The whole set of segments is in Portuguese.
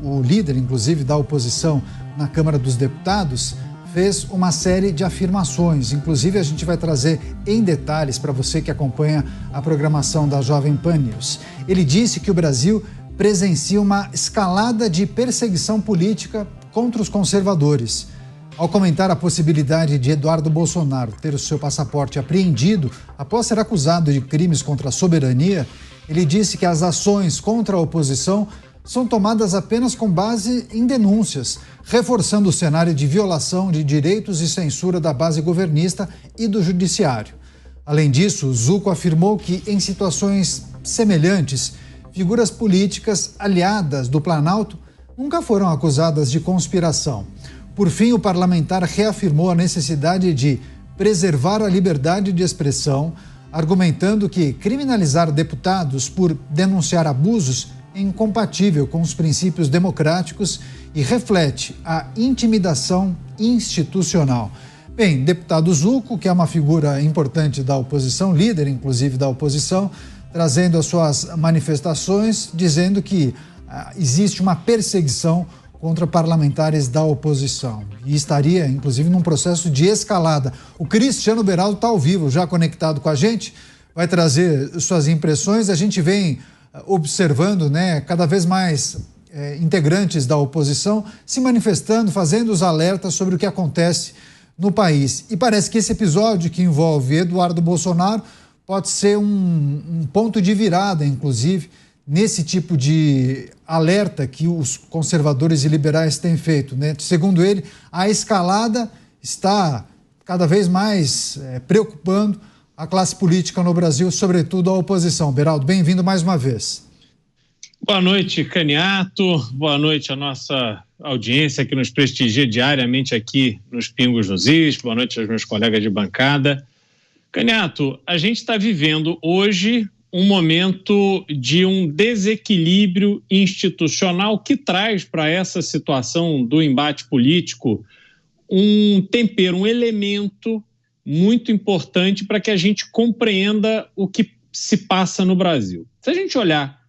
O líder, inclusive, da oposição na Câmara dos Deputados, fez uma série de afirmações. Inclusive, a gente vai trazer em detalhes para você que acompanha a programação da Jovem Pan News. Ele disse que o Brasil presencia uma escalada de perseguição política contra os conservadores. Ao comentar a possibilidade de Eduardo Bolsonaro ter o seu passaporte apreendido após ser acusado de crimes contra a soberania, ele disse que as ações contra a oposição são tomadas apenas com base em denúncias, reforçando o cenário de violação de direitos e censura da base governista e do judiciário. Além disso, Zucco afirmou que, em situações semelhantes, figuras políticas aliadas do Planalto nunca foram acusadas de conspiração. Por fim, o parlamentar reafirmou a necessidade de preservar a liberdade de expressão, argumentando que criminalizar deputados por denunciar abusos é incompatível com os princípios democráticos e reflete a intimidação institucional. Bem, deputado Zucco, que é uma figura importante da oposição, líder inclusive da oposição, trazendo as suas manifestações, dizendo que existe uma perseguição contra parlamentares da oposição e estaria, inclusive, num processo de escalada. O Cristiano Beraldo está ao vivo, já conectado com a gente, vai trazer suas impressões. A gente vem observando, cada vez mais integrantes da oposição se manifestando, fazendo os alertas sobre o que acontece no país. E parece que esse episódio que envolve Eduardo Bolsonaro pode ser um ponto de virada, inclusive, nesse tipo de alerta que os conservadores e liberais têm feito, Segundo ele, a escalada está cada vez mais preocupando a classe política no Brasil, sobretudo a oposição. Beraldo, bem-vindo mais uma vez. Boa noite, Caniato. Boa noite à nossa audiência que nos prestigia diariamente aqui nos Pingos nos Is. Boa noite aos meus colegas de bancada. Caniato, a gente está vivendo hoje um momento de um desequilíbrio institucional que traz para essa situação do embate político um tempero, um elemento muito importante para que a gente compreenda o que se passa no Brasil. Se a gente olhar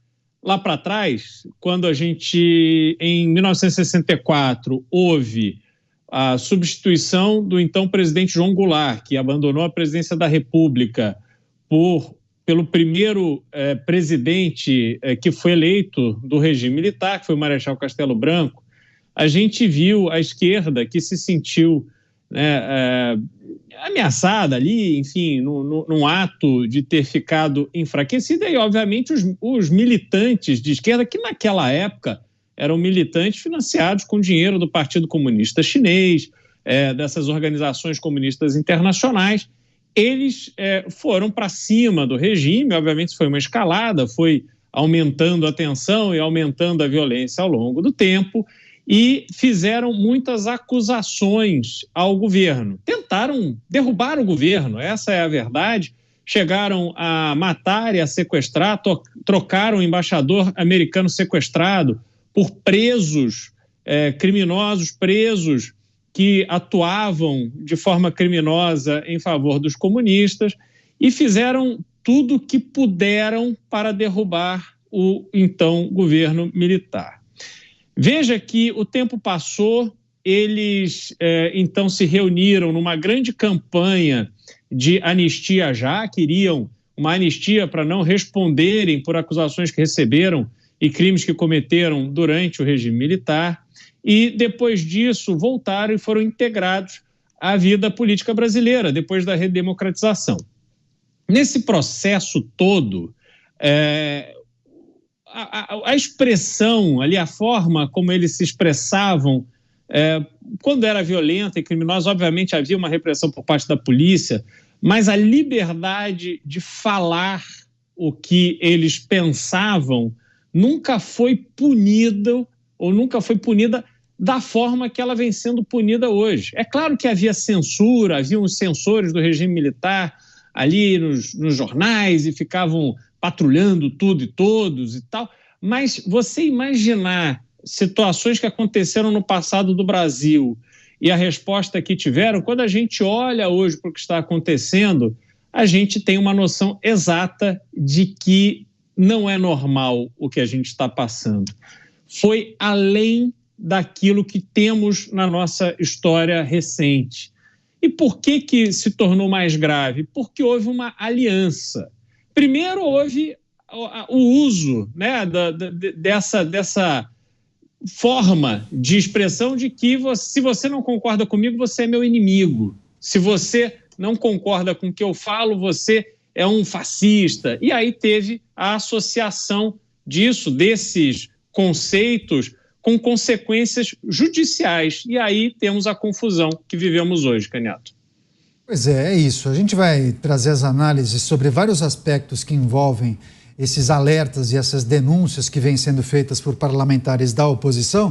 lá para trás, quando a gente, em 1964, houve a substituição do então presidente João Goulart, que abandonou a presidência da República pelo primeiro presidente que foi eleito do regime militar, que foi o Marechal Castelo Branco, a gente viu a esquerda que se sentiu ameaçada ali, enfim, num ato de ter ficado enfraquecida, e obviamente os militantes de esquerda, que naquela época eram militantes financiados com dinheiro do Partido Comunista Chinês, dessas organizações comunistas internacionais, eles foram para cima do regime. Obviamente foi uma escalada, foi aumentando a tensão e aumentando a violência ao longo do tempo, e fizeram muitas acusações ao governo. Tentaram derrubar o governo, essa é a verdade. Chegaram a matar e a sequestrar, trocaram o embaixador americano sequestrado por presos, criminosos presos que atuavam de forma criminosa em favor dos comunistas, e fizeram tudo o que puderam para derrubar o então governo militar. Veja que o tempo passou, eles então se reuniram numa grande campanha de anistia já, queriam uma anistia para não responderem por acusações que receberam e crimes que cometeram durante o regime militar, e depois disso voltaram e foram integrados à vida política brasileira, depois da redemocratização. Nesse processo todo, a expressão ali, a forma como eles se expressavam, quando era violenta e criminosa, obviamente havia uma repressão por parte da polícia, mas a liberdade de falar o que eles pensavam nunca foi punida, ou nunca foi punida da forma que ela vem sendo punida hoje. É claro que havia censura, haviam os censores do regime militar ali nos jornais e ficavam patrulhando tudo e todos e tal, mas você imaginar situações que aconteceram no passado do Brasil e a resposta que tiveram, quando a gente olha hoje para o que está acontecendo, a gente tem uma noção exata de que não é normal o que a gente está passando. foi além daquilo que temos na nossa história recente. E por que se tornou mais grave? Porque houve uma aliança. Primeiro, houve o uso, né, dessa forma de expressão de que se você não concorda comigo, você é meu inimigo. Se você não concorda com o que eu falo, você é um fascista. E aí teve a associação desses conceitos com consequências judiciais. E aí temos a confusão que vivemos hoje, Canhoto. Pois é isso. A gente vai trazer as análises sobre vários aspectos que envolvem esses alertas e essas denúncias que vêm sendo feitas por parlamentares da oposição.